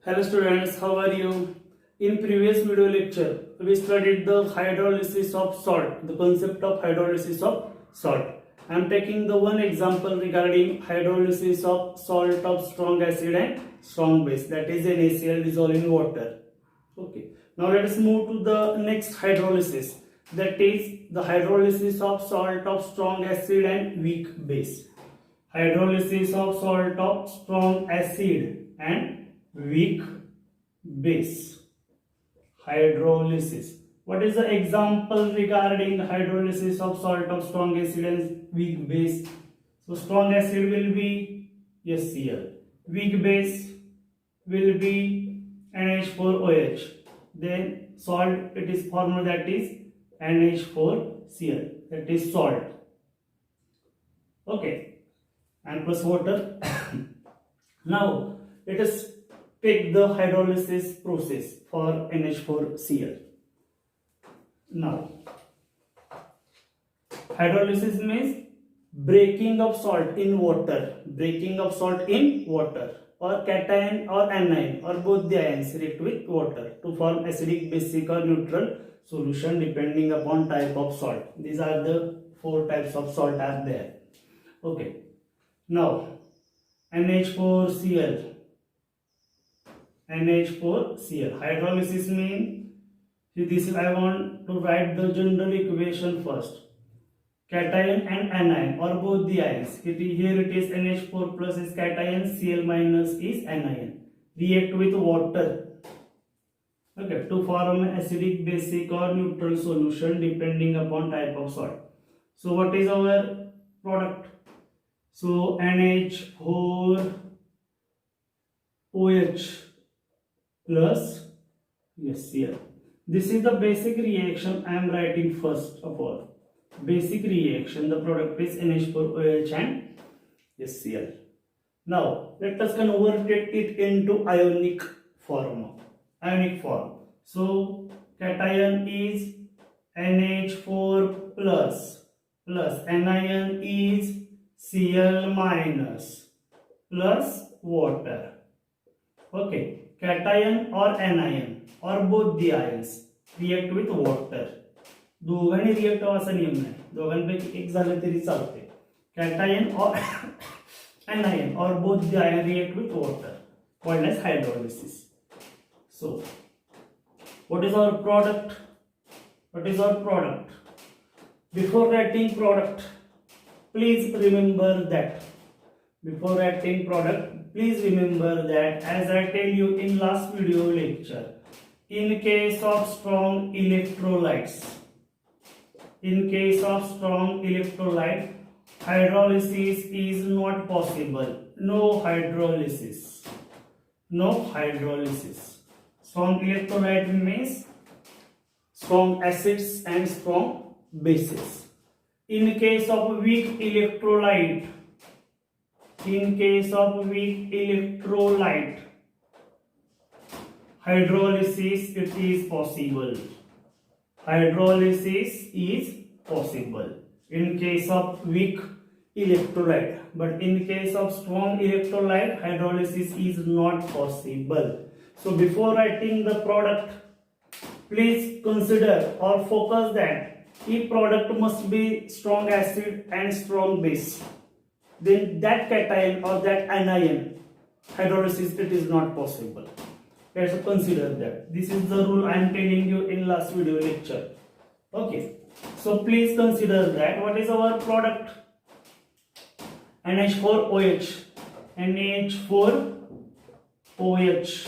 Hello students, how are you? In previous video lecture, we studied the hydrolysis of salt, the concept of hydrolysis of salt. I am taking the one example regarding hydrolysis of salt of strong acid and strong base, that is NaCl dissolved in water. Okay. Now let us move to the next hydrolysis, that is the hydrolysis of salt of strong acid and weak base. Hydrolysis of salt of strong acid and weak base. Hydrolysis. What is the example regarding the hydrolysis of salt of strong acid and weak base? So strong acid will be HCl. Weak base will be NH4OH. Then salt, it is formula that is NH4Cl. That is salt. Okay. And plus water. Now let us take the hydrolysis process for NH4Cl. Now, hydrolysis means breaking of salt in water, or cation or anion or both the ions react with water to form acidic, basic or neutral solution depending upon type of salt. These are the four types of salt are there. Okay. Now, NH4Cl. Hydrolysis means, this I want to write the general equation first. Cation and anion or both the ions. Here it is NH4 plus is cation, Cl minus is anion. React with water. Okay, to form an acidic, basic or neutral solution depending upon type of salt. So what is our product? So NH4OH plus HCl. This is the basic reaction I am writing first of all. Basic reaction, the product is NH4OH and HCl. Now let us convert it into ionic form. So cation is NH4 plus anion is Cl minus plus water. Okay. Cation or anion or both the ions react with water. दोघांनी react असा नियम नाही, दोघांपैकी एक झालं तरी चालते. Cation or anion or both the ion react with water, called as hydrolysis. So what is our product? Before writing product, please remember that as I tell you in last video lecture, in case of strong electrolytes, hydrolysis is not possible. No hydrolysis. Strong electrolyte means strong acids and strong bases. In case of weak electrolyte, hydrolysis it is possible. In case of weak electrolyte, but in case of strong electrolyte, hydrolysis is not possible. So before writing the product, please consider or focus that if product must be strong acid and strong base, then that cation or that anion hydrolysis it is not possible. Let's consider that. This is the rule I am telling you in last video lecture. Okay. So please consider that. What is our product? NH4OH.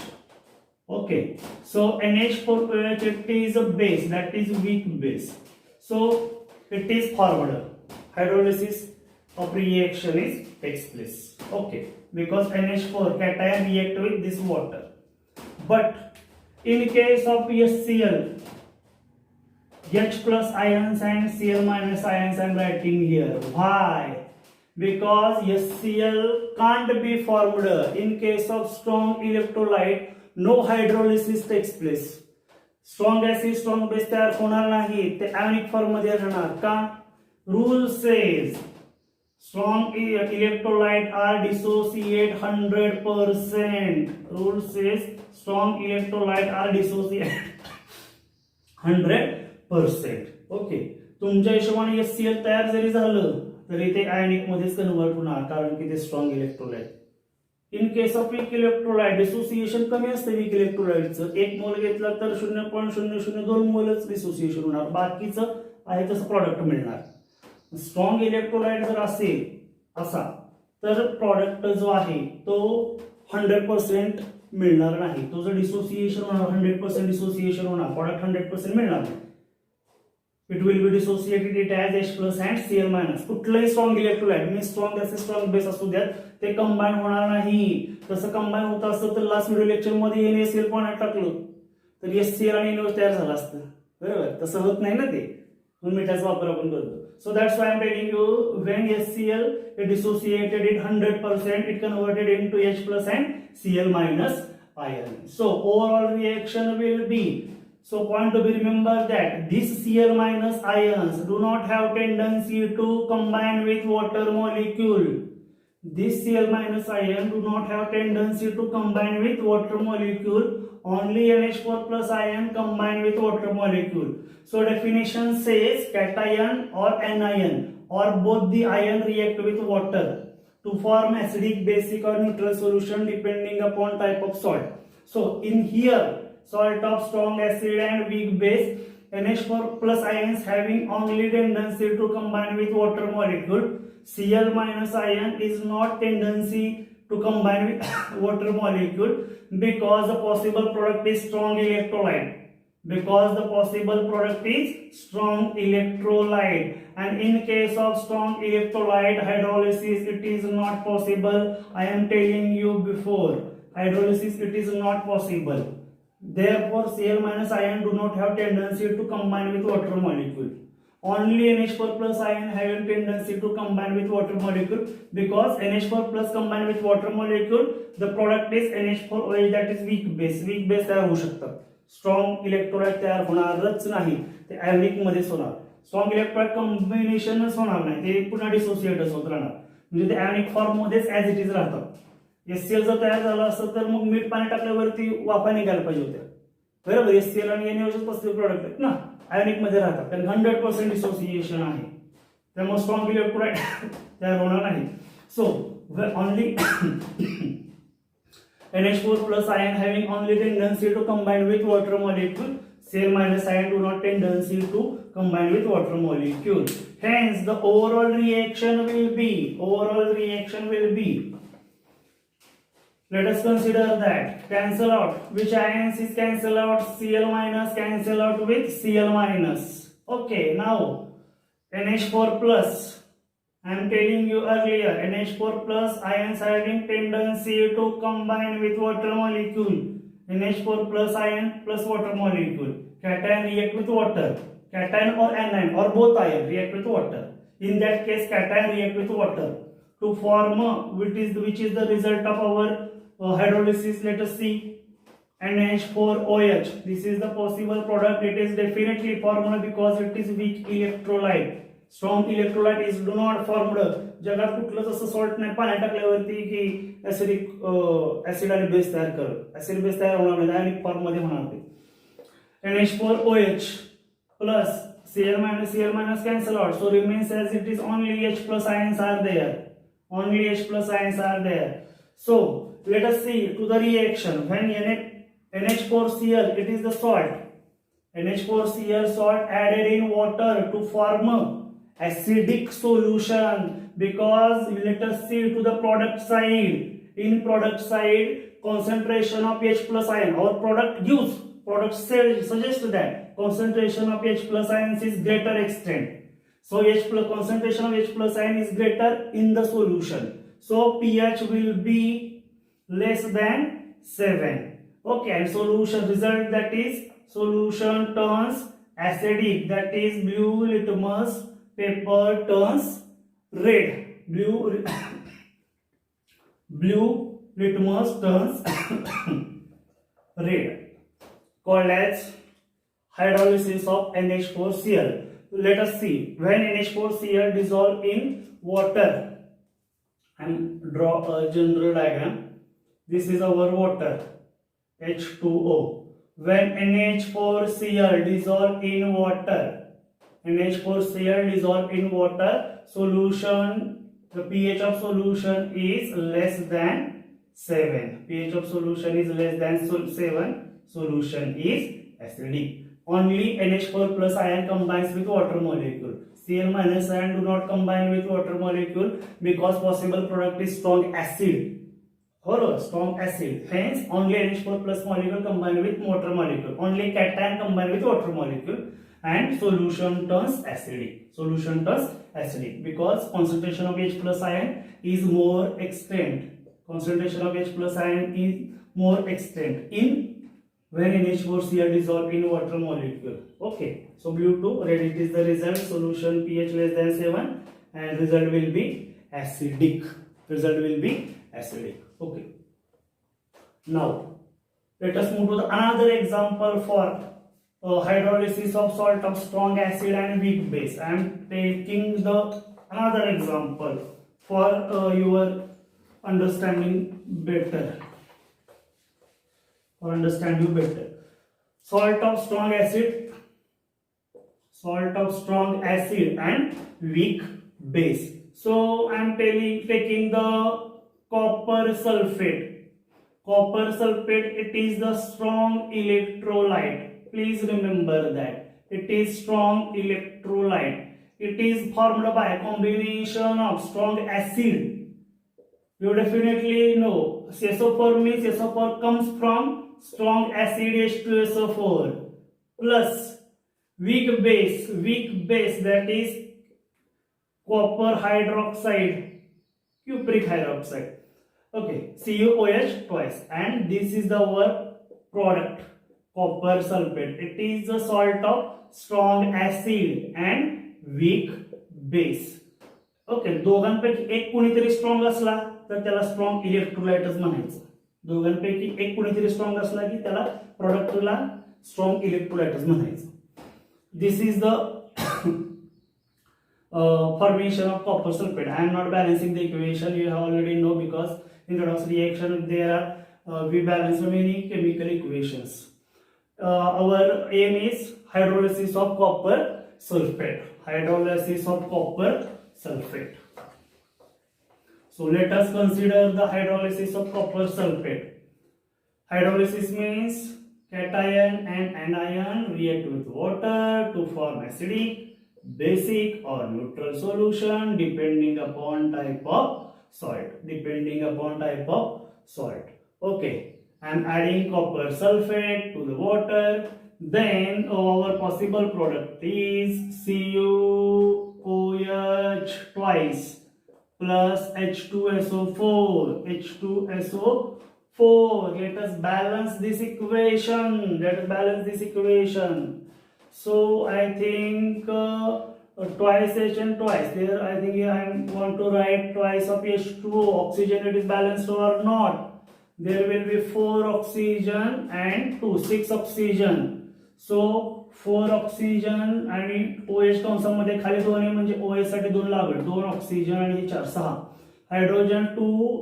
Okay. So NH4OH it is a base, that is weak base. So it is formed. Hydrolysis of reaction takes place. Okay. Because NH4 cation react with this water. But in case of HCl, H plus ions and Cl minus ions I am writing here. Why? Because HCl can't be formed. In case of strong electrolyte, no hydrolysis takes place. Strong acid, strong base तयार होणार नाही, ते ionic form मध्ये राहणार. का? Rule says Strong electrolyte are dissociate 100%. Rule says strong electrolyte are dissociate 100%. Okay, तुमच्या हिशोबाने HCl तयार जरी झालं तरी ते आयनिक मध्येच कन्वर्ट होणार, कारण की ते strong electrolyte. In case of weak electrolyte dissociation कमी असते वीक इलेक्ट्रोलाइटचं. 1 मोल घेतला तर 0.002 मोलच डिसोसिएशन होणार, बाकीचं आहे तसं प्रॉडक्ट मिळणार. स्ट्रॉंग इलेक्ट्रोलाइट जर असेल असा तर प्रॉडक्ट जो आहे तो 100% मिळणार नाही. तो जर डिसोसिएशन होणार 100% डिसोसिएशन होणार, प्रॉडक्ट 100% मिळणार नाही. It will be dissociated it as H plus and Cl minus. कुठलंही स्ट्रॉंग इलेक्ट्रोलाइट मी स्ट्रॉंग असे स्ट्रॉंग बेस असू द्यात ते कंबाईन होणार नाही. तसं कंबाईन होत असतं तर लास्ट व्हिडिओ लेक्चर मध्ये NaCl पाण्यात टाकलं तर HCl आणि NaOH तयार झाला असतं, बरोबर. तसं होत नाही ना ते, म्हणून मिठाचा वापर आपण करतो. So that's why I'm telling you when HCl it dissociated it 100%, it converted into H plus and Cl minus ion. So overall reaction will be, so point to be remember that these Cl minus ions do not have tendency to combine with water molecule. This Cl minus ion do not have tendency to combine with water molecule. Only NH4 plus ion combine with water molecule. So definition says cation or anion or both the ion react with water to form acidic, basic or neutral solution depending upon type of salt. So in here salt of strong acid and weak base, NH4 plus ions having only tendency to combine with water molecule. Cl minus ion is not tendency to combine with water molecule because the possible product is strong electrolyte. Because the possible product is strong electrolyte, and in case of strong electrolyte hydrolysis it is not possible. I am telling you before, hydrolysis it is not possible. Therefore Cl minus ion do not have tendency to combine with water molecule. Only NH4 plus ion having tendency to combine with water molecule, because NH4 plus combine with water molecule the product is NH4OH, that is weak base. weak base तयार होऊ शकतात. Strong electrolyte तयार होणारच नाही, ते आयनिक मध्येच होणार. Strong electrolyte कॉम्बिनेशनच होणार नाही, ते पुन्हा डिसोसिएटच होत राहणार, म्हणजे ते आयनिक फॉर्म मध्येच ऍज इट इज राहतात. HCl जर तयार झालं असतं तर मग मीठ पाणी टाकल्यावरती वाफा निघायला पाहिजे होत्या, बरोबर. HCl आणि NaOH पॉझिटिव्ह प्रोडक्ट आहेत ना, आयनिक मध्ये राहतात, कारण 100% डिसोसिएशन आहे, त्यामुळे स्ट्रॉंग इलेक्ट्रोलाइट तयार होणार नाही. So only NH4 plus ion having only tendency to combine with water molecule. Cl minus ion do not tendency to combine with water molecule. Hence the overall reaction will be, let us consider that cancel out. Which ions is cancel out? Cl minus cancel out with Cl minus. Okay, now NH4 plus, I am telling you earlier, NH4 plus ions having tendency to combine with water molecule. NH4 plus ion plus water molecule. Cation react with water. Cation or anion or both ion react with water. In that case, cation react with water to form which is the result of our hydrolysis. Let us see. NH4OH. This is the possible product. It is definitely formed because it is weak electrolyte. Strong electrolyte is do not formed. जगात कुठलंच असं salt नाही पाण्यात टाकल्यावरती की acid आणि base तयार करत. Acid base तयार होणार नाही, आयनिक फॉर्म मध्ये होणार ते. NH4OH plus Cl minus cancel out, so remains as it is only H plus ions are there. Only H plus ions are there. So let us see to the reaction. When NH4Cl, it is the salt. NH4Cl salt added in water to form acidic solution, because let us see to the product side. In product side, concentration of H plus ion, our product suggests that concentration of H plus ions is greater extent. So concentration of H plus ion is greater in the solution. So pH will be less than 7. Okay, and solution result, that is solution turns acidic, that is blue litmus paper turns red. Blue litmus turns red, called as hydrolysis of NH4Cl. Let us see, when NH4Cl dissolve in water, and draw a general diagram. This is our water, H2O. When NH4Cl dissolve in water, NH4Cl dissolve in water, solution, the pH of solution is less than 7. pH of solution is less than 7. Solution is acidic. Only NH4 plus ion combines with water molecule. Cl minus ion do not combine with water molecule because possible product is strong acid. Or strong acid. Hence, only NH4 plus molecule combine with water molecule. Only cation combine with water molecule, and solution turns acidic. Solution turns acidic because concentration of H plus ion is more extent. Concentration of H plus ion is more extent in when NH4Cl dissolve in water molecule. Okay, so Blu2, red, it is the result. Solution pH less than 7 and result will be acidic. Result will be acidic. Okay. Now, let us move to the another example for hydrolysis of salt of strong acid and weak base. I am taking the another example for your understanding better. For understand you better. Salt of strong acid and weak base. So I am taking the copper sulfate. Copper sulfate, it is the strong electrolyte. Please remember that it is strong electrolyte. It is formed by a combination of strong acid. You definitely know SO4 means SO4 comes from strong acid H2SO4 plus weak base that is copper hydroxide, cupric hydroxide. Okay, CuOH twice, and this is our product, copper sulfate. It is the salt of strong acid and weak base. Okay, दोघांपैकी एक कोणीतरी strong असला तर त्याला strong इलेक्ट्रोलाइटच म्हणायचं. दोघांपैकी एक कोणीतरी स्ट्रॉंग असला की त्याला प्रोडक्टला स्ट्रॉंग इलेक्ट्रोलाइटच म्हणायचं. This is the formation of copper sulfate. I am not balancing the equation. You have already know because in redox reaction there are we balance many chemical equations. Our aim is hydrolysis of copper sulfate. Hydrolysis of copper sulfate. So let us consider the hydrolysis of copper sulfate. Hydrolysis means cation and anion react with water to form acidic, basic or neutral solution depending upon type of salt. Okay, I am adding copper sulfate to the water. Then our possible product is CuOH twice plus H2SO4. Let us balance this equation. So I think twice H and twice. There I think I want to write twice of H2O. Oxygen, it is balanced or not. There will be 4 oxygen and 6 oxygen. So 4 oxygen आणि OH कंसामध्ये खाली 2 आहे म्हणजे OH साठी 2 लागेल. 2 oxygen आणि 4 6. Hydrogen 2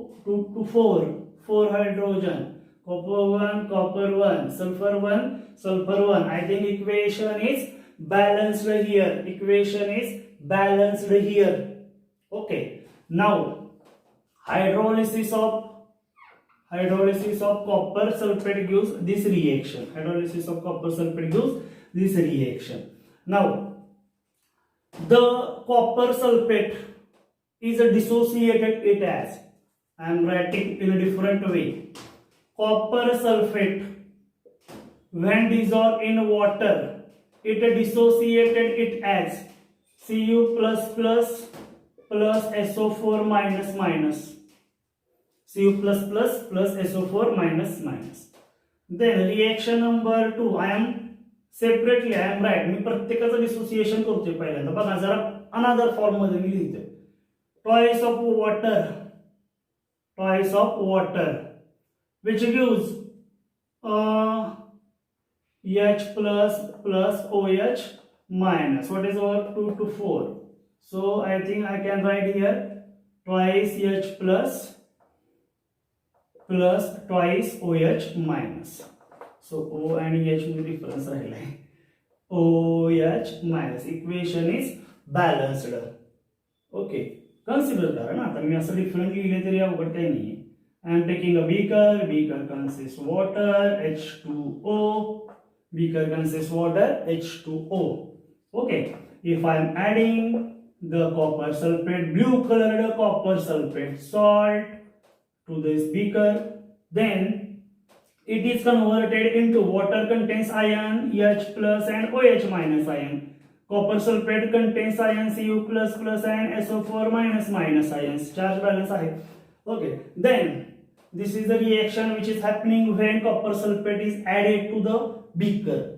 4 hydrogen. copper 1, sulfur 1. I think equation is balanced here. Okay, now hydrolysis of copper sulfate gives this reaction. Now the copper sulfate is dissociated it as, I am writing in a different way. Copper sulfate when dissolved in water, it dissociated it as Cu plus SO4 minus. Cu plus SO4 minus. Then reaction number 2, I am right. मी प्रत्येकाचं dissociation करतोय पहिल्यांदा. बघा जरा another form मध्ये मी लिहितोय. Twice of water which gives H plus OH minus. What is our 2 to 4? So I think I can write here twice H plus twice OH minus. So O and H मध्ये difference राहिलाय. OH minus. Equation is balanced. Okay. Consider that ना, आता मी असं different लिहिले तरी अवघड काही नाही. I am taking a beaker consists water, H2O. Beaker consists water, H2O. Okay. If I am adding the copper sulfate, blue colored copper sulfate salt to this beaker, then it is converted into water contains ion H plus and OH minus ion. Copper sulfate contains ion Cu plus plus and SO4 minus minus ions. Charge balance आहे. Okay. Then this is the reaction which is happening when copper sulfate is added to the beaker.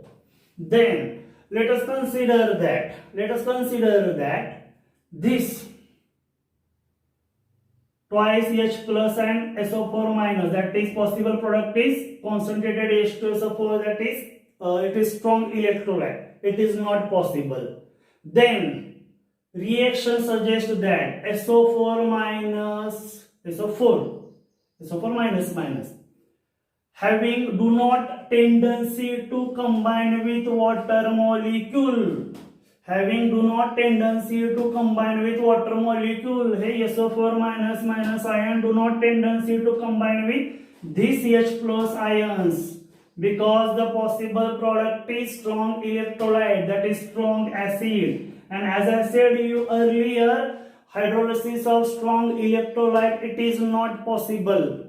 Then let us consider that this twice H plus and SO4 minus, that is possible product is concentrated H2SO4, that is it is strong electrolyte. It is not possible. Then reaction suggests that SO4 minus having do not tendency to combine with water molecule. Having do not tendency to combine with water molecule. Hey, SO4 minus ion do not tendency to combine with this H plus ions, because the possible product is strong electrolyte, that is strong acid. And as I said you earlier, hydrolysis of strong electrolyte, it is not possible.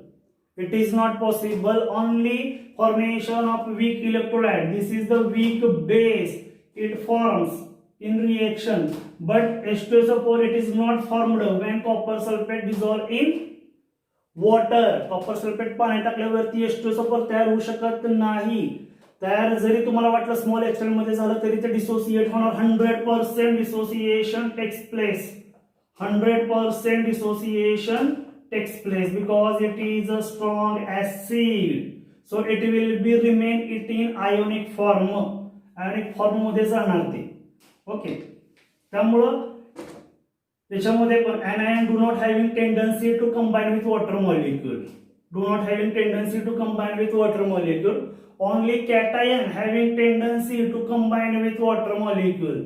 It is not possible. Only formation of weak electrolyte. This is the weak base. It forms in reaction, but H2SO4 it is not formed when copper sulfate dissolve in water. Copper sulfate पाण्यात टाकल्यावरती H2SO4 तयार होऊ शकत नाही. तयार जरी तुम्हाला वाटलं small extent मध्ये झालं तरी ते डिसोसिएट होणार. 100% dissociation takes place. 100% dissociation takes place because it is a strong acid, so it will be remain it in ionic form. Ionic form मध्ये जाणार ते. ओके. त्यामुळं त्याच्यामध्ये पण anion do not having tendency to combine with water molecule. Do not having tendency to combine with water molecule. Only cation having tendency to combine with water molecule.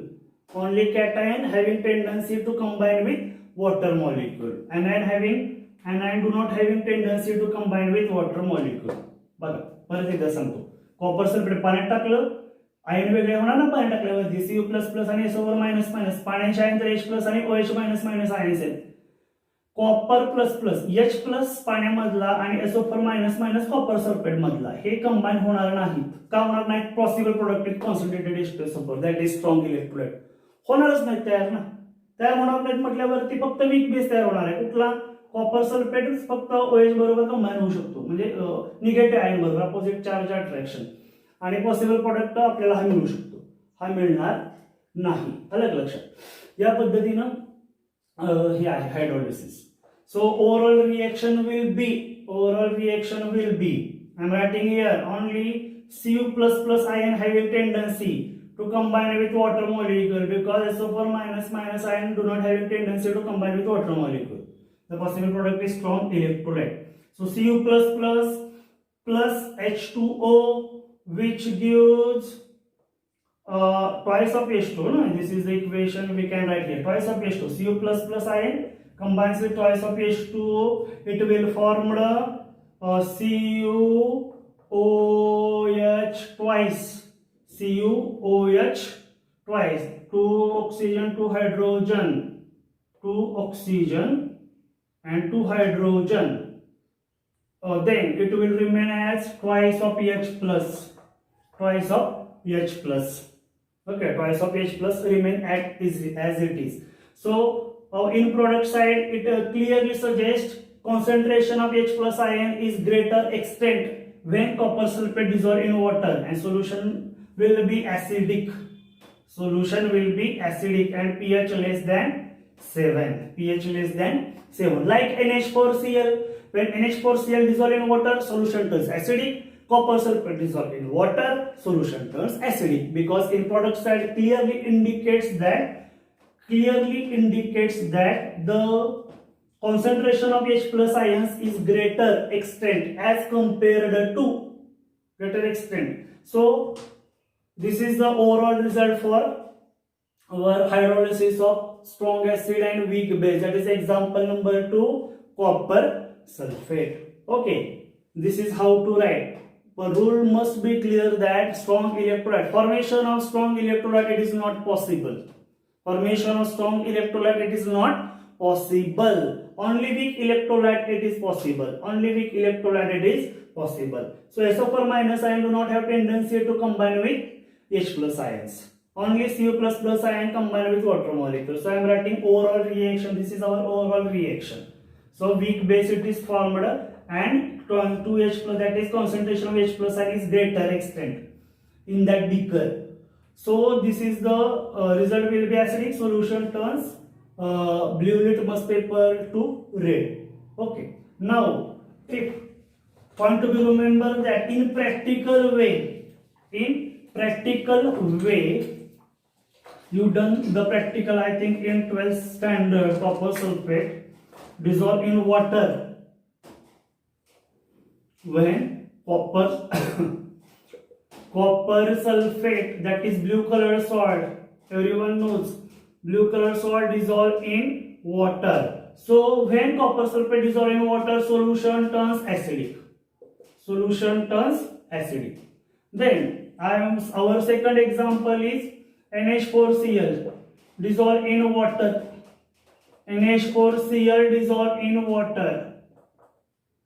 Only cation having tendency to combine with water molecule. Anion do not having tendency to combine with water molecule. बघा परत एकदा सांगतो. Copper sulphate पाण्यात टाकलं, ion वेगळे होणार ना पाण्यात टाकल्यावरती. Cu++ आणि SO4 मायनस मायनस. पाण्याचे आयन तर H+ आणि OH मायनस मायनस आयन्स आहेत. कॉपर H+ पाण्यामधला आणि SO4 minus minus copper sulphate मधला हे कंबाईन होणार नाहीत. का होणार नाहीत? Possible product is concentrated H2SO4, that is strong electrolyte. होणारच नाही तयार ना. तयार होणार नाहीत म्हटल्यावरती फक्त वीक बेस तयार होणार आहे. कुठला? कॉपर सल्फेट फक्त OH बरोबर कंबाईन होऊ शकतो, म्हणजे निगेटिव्ह आयन बरोबर अपोजिट चार्ज अट्रॅक्शन. आणि पॉसिबल प्रोडक्ट आपल्याला हा मिळू शकतो, हा मिळणार नाही. अलग लक्षात. या पद्धतीनं हे आहे hydrolysis. So overall reaction will be I am writing here only Cu++ ion having tendency to combine with water molecule, because SO4 minus ion do not having tendency to combine with water molecule. The possible product is strong electrolyte. So Cu++ plus H2O, which gives twice of H2. No? This is the equation we can write here. Twice of H2. Cu++ ion combines with twice of H2O. It will form CuOH twice. CuOH twice. 2 oxygen, 2 hydrogen. 2 oxygen and 2 hydrogen. Then it will remain as twice of H plus. Twice of H plus. Okay, twice of H plus remain as it is. So in product side, it clearly suggests concentration of H plus ion is greater extent when copper sulfate dissolve in water, and solution will be acidic. Solution will be acidic and pH less than 7. pH less than 7. Like NH4Cl, when NH4Cl dissolve in water, solution turns acidic. Copper sulfate dissolve in water, solution turns acidic, because in product side clearly indicates that the concentration of H plus ions is greater extent as compared to greater extent. So this is the overall result for our hydrolysis of strong acid and weak base. That is example number 2, copper sulfate. Okay, this is how to write. The rule must be clear that strong electrolyte, formation of strong electrolyte, it is not possible. Formation of strong electrolyte, it is not possible. Only weak electrolyte, it is possible. Only weak electrolyte, it is possible. So SO4 minus ion do not have tendency to combine with H plus ions. Only Cu plus plus ion combine with water molecule. So I am writing overall reaction. This is our overall reaction. So weak base it is formed and 2H plus, that is concentration of H plus ion is greater extent in that beaker. So this is the result will be acidic. Solution turns blue litmus paper to red. Okay. Now tip point to be remember that in practical way, you done the practical I think in 12th standard, copper sulfate dissolve in water. When copper sulfate, that is blue color salt, everyone knows blue color salt dissolve in water. So when copper sulfate dissolve in water, solution turns acidic. Solution turns acidic. Then our second example is NH4Cl dissolve in water. NH4Cl dissolve in water.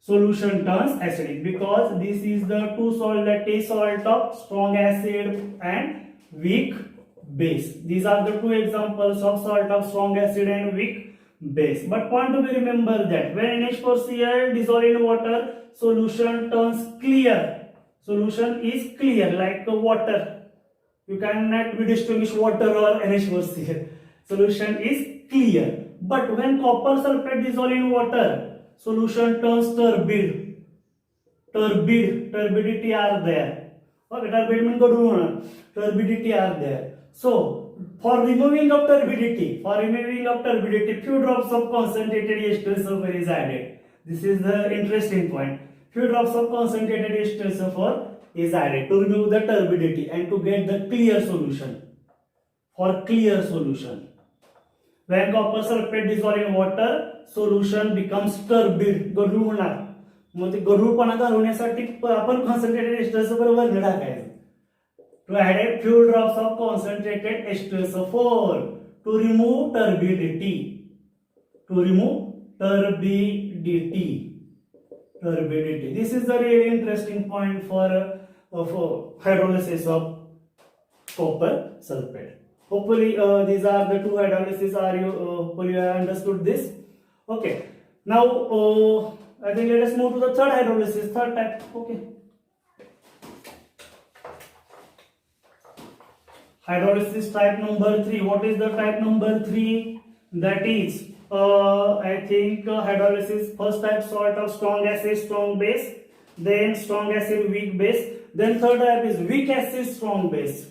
Solution turns acidic because this is the two salt, that is salt of strong acid and weak base. These are the two examples of salt of strong acid and weak base. But point to be remember that when NH4Cl dissolve in water, solution turns clear. Solution is clear like water. You cannot distinguish water or NH4Cl. Solution is clear. But when copper sulfate dissolve in water, solution turns turbid. Turbidity are there. Okay, turbid means turbidity are there. So for removing of turbidity, few drops of concentrated H2SO4 is added. This is the interesting point. Few drops of concentrated H2SO4 is added to remove the turbidity and to get the clear solution. For clear solution, when copper sulfate dissolve in water, solution becomes turbid. गढूळ होणार. मग ते गढूळपणा घालवण्यासाठी आपण concentrated H2SO4 वर टाकायचं. To add few drops of concentrated H2SO4 to remove turbidity. Turbidity. This is the really interesting point for hydrolysis of copper sulfate. Hopefully these are the two hydrolysis. Hopefully you have understood this. Okay. Now I think let us move to the third hydrolysis, third type. Okay. Hydrolysis type number 3. What is the type number 3? That is I think hydrolysis, first type salt of strong acid, strong base, then strong acid, weak base, then third type is weak acid, strong base.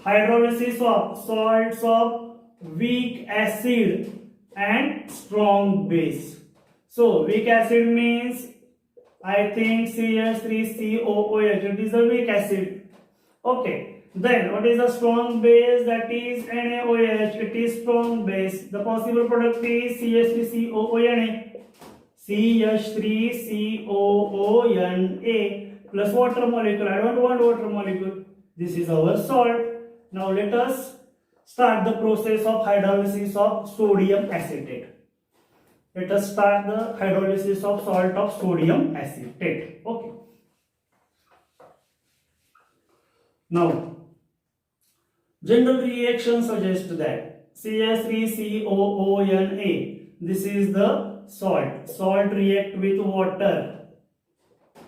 Hydrolysis of salts of weak acid and strong base. So weak acid means I think CH3COOH, it is a weak acid. Okay. Then what is the strong base? That is NaOH, it is strong base. The possible product is CH3COONA. CH3COONA plus water molecule. I don't want water molecule. This is our salt. Now let us start the process of hydrolysis of sodium acetate. Let us start the hydrolysis of salt of sodium acetate. Okay. Now, general reaction suggests that CH3COONA, this is the salt. Salt react with water,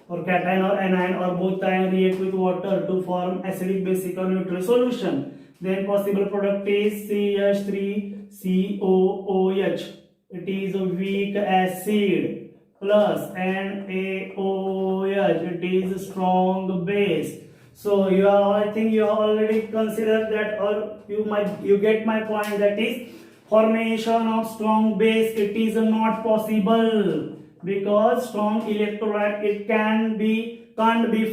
or cation or anion or both ion react with water to form acidic, basic or neutral solution. Then possible product is CH3COOH. It is a weak acid plus NaOH. It is a strong base. So I think you have already considered that, or you get my point. That is formation of strong base, it is not possible because strong electrolyte it can't be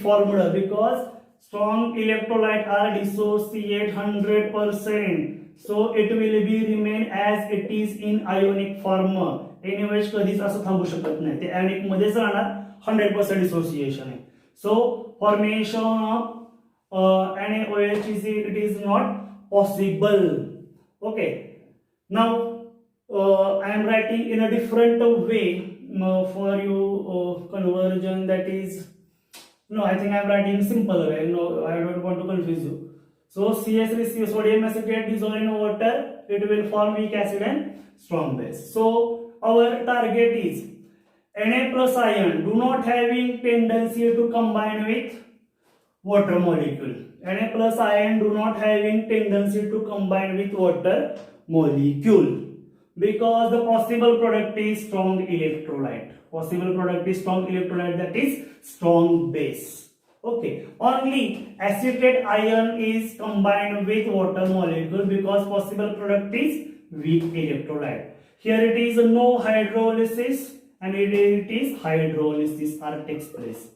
formed because strong electrolyte are dissociate 100%. So it will be remain as it is in ionic form. Anyways कधीच असं थांबू शकत नाही, ते ionic मध्येच राहणार, 100% dissociation आहे. So formation of NaOH it is not possible. Okay. Now I am writing in a different way for you conversion, that is, no, I think I am writing simple way. No, I don't want to confuse you. So CH3 sodium acetate dissolved in water, it will form weak acid and strong base. So our target is Na plus ion do not having tendency to combine with water molecule. Na plus ion do not having tendency to combine with water molecule because the possible product is strong electrolyte. Possible product is strong electrolyte, that is strong base. Okay, only acetate ion is combined with water molecule because possible product is weak electrolyte. Here it is no hydrolysis and it is hydrolysis are takes place.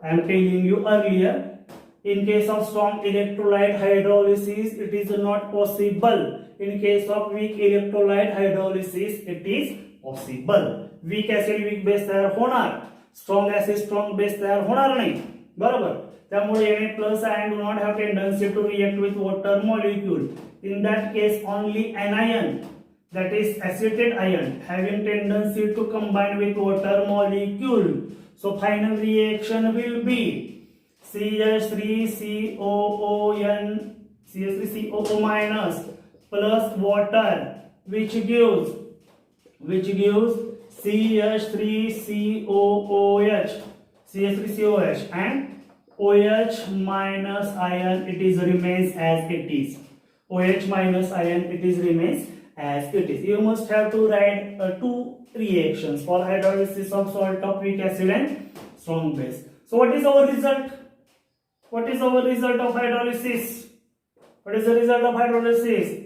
I am telling you earlier, in case of strong electrolyte hydrolysis it is not possible. In case of weak electrolyte hydrolysis it is possible. Weak acid weak base तयार होणार, strong acid strong base तयार होणार नाही, बरोबर. त्यामुळे Na plus ion do not have tendency to react with water molecule. In that case only anion, that is acetate ion, having tendency to combine with water molecule. So final reaction will be CH3COO minus plus water which gives CH3COOH and OH minus ion it is remains as it is. OH minus ion it is remains as it is. You must have to write two reactions for hydrolysis of salt of weak acid and strong base. So what is our result? What is our result of hydrolysis? What is the result of hydrolysis?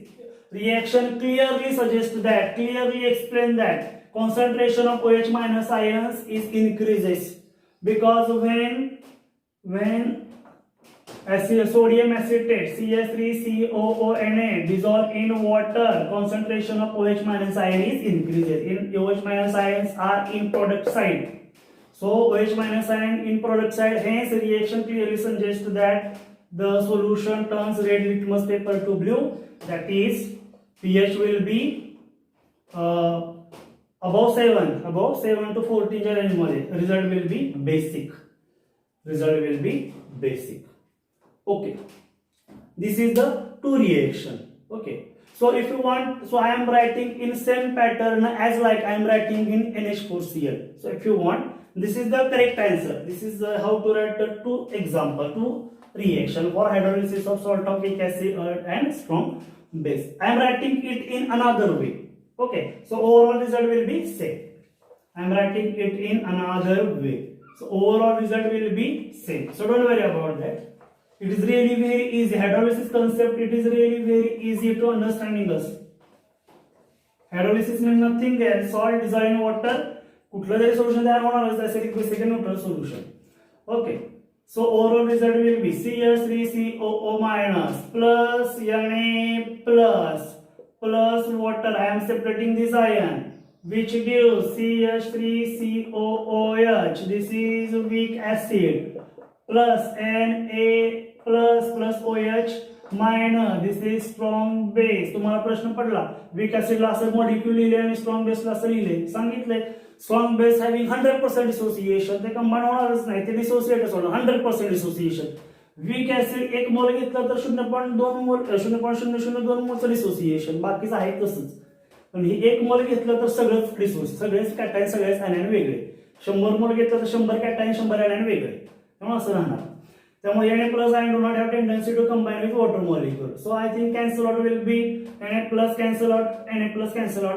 Reaction clearly suggests that, clearly explain that concentration of OH minus ions is increases because when sodium acetate CH3COONA dissolve in water, concentration of OH minus ion is increases. In OH minus ions are in product side. So OH minus ion in product side, hence reaction clearly suggests that the solution turns red litmus paper to blue, that is pH will be above 7 to 14 range मध्ये. Result will be basic. Result will be basic. Okay, this is the two reaction. Okay, so if you want, so I am writing in same pattern as like I am writing in NH4Cl. So if you want, this is the correct answer. This is how to write the two example, two reaction for hydrolysis of salt of weak acid and strong base. I am writing it in another way. Okay, so overall result will be same. I am writing it in another way. So overall result will be same. So don't worry about that. It is really very easy. Hydrolysis concept, it is really very easy to understanding us. Hydrolysis means nothing there. Salt dissolved in water. कुठलं जरी solution तयार होणार acidic basic and neutral solution. Okay. So overall result will be CH3COO minus plus Na plus water. I am separating this ion, which gives CH3COOH. This is weak acid plus Na plus OH minus. This is strong base. तुम्हाला प्रश्न पडला weak acid ला असं molecule लिहिले आणि strong base ला असं लिहिले. सांगितले strong base having 100% dissociation, ते कंबाईन होणारच नाही, ते डिसोसिएटच होणार 100% dissociation. weak acid एक मोल घेतला तर 0.2 मोल 0.002 मोलचं डिसोसिएशन, बाकीचं आहे तसंच. पण ही एक मोल घेतलं तर सगळंच डिसोसिएशन, सगळेच कॅटायन सगळेच anion वेगळे. 100 मोल घेतलं तर 100 कॅटायन 100 anion वेगळे. त्यामुळे असं राहणार. त्यामुळे Na plus ion do not have tendency to combine with water molecule. So I think cancel out will be Na plus cancel out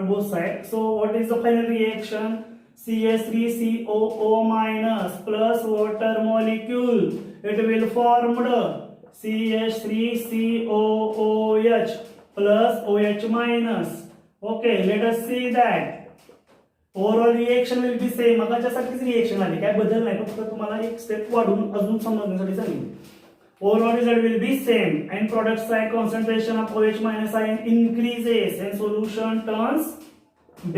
both sides. So what is the final reaction? CH3COO minus plus water molecule. It will form CH3COOH plus OH minus Okay, let us see that. Overall reaction will be same. मगाच्यासारखीच reaction आली, काय बदल नाही, फक्त तुम्हाला एक step वाढून अजून समजण्यासाठी सांगितलं. Overall result will be same, and product side concentration of OH minus ion increases and solution turns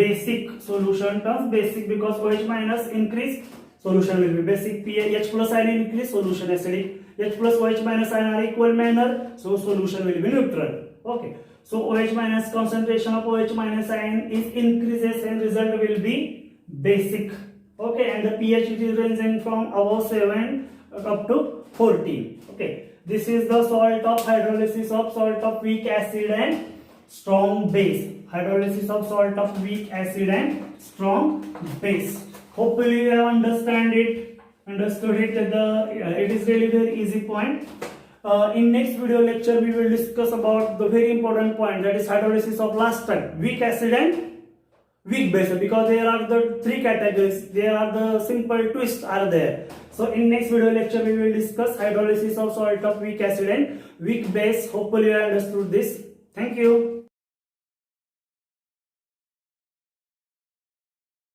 basic. Solution turns basic because OH minus increase, solution will be basic. H plus ion increase, solution acidic. H plus OH minus ion are equal manner, so solution will be neutral. Okay. So OH minus concentration of OH minus ion is increases and result will be basic. Okay, and the pH is ranging from above 7 up to 14. Okay, this is the salt of hydrolysis of salt of weak acid and strong base. Hydrolysis of salt of weak acid and strong base. Hopefully you have understood it. It is really very easy point. In next video lecture we will discuss about the very important point, that is hydrolysis of last type, weak acid and weak base, because there are the three categories, there are the simple twists are there. So in next video lecture we will discuss hydrolysis of salt of weak acid and weak base. Hopefully you understood this. Thank you.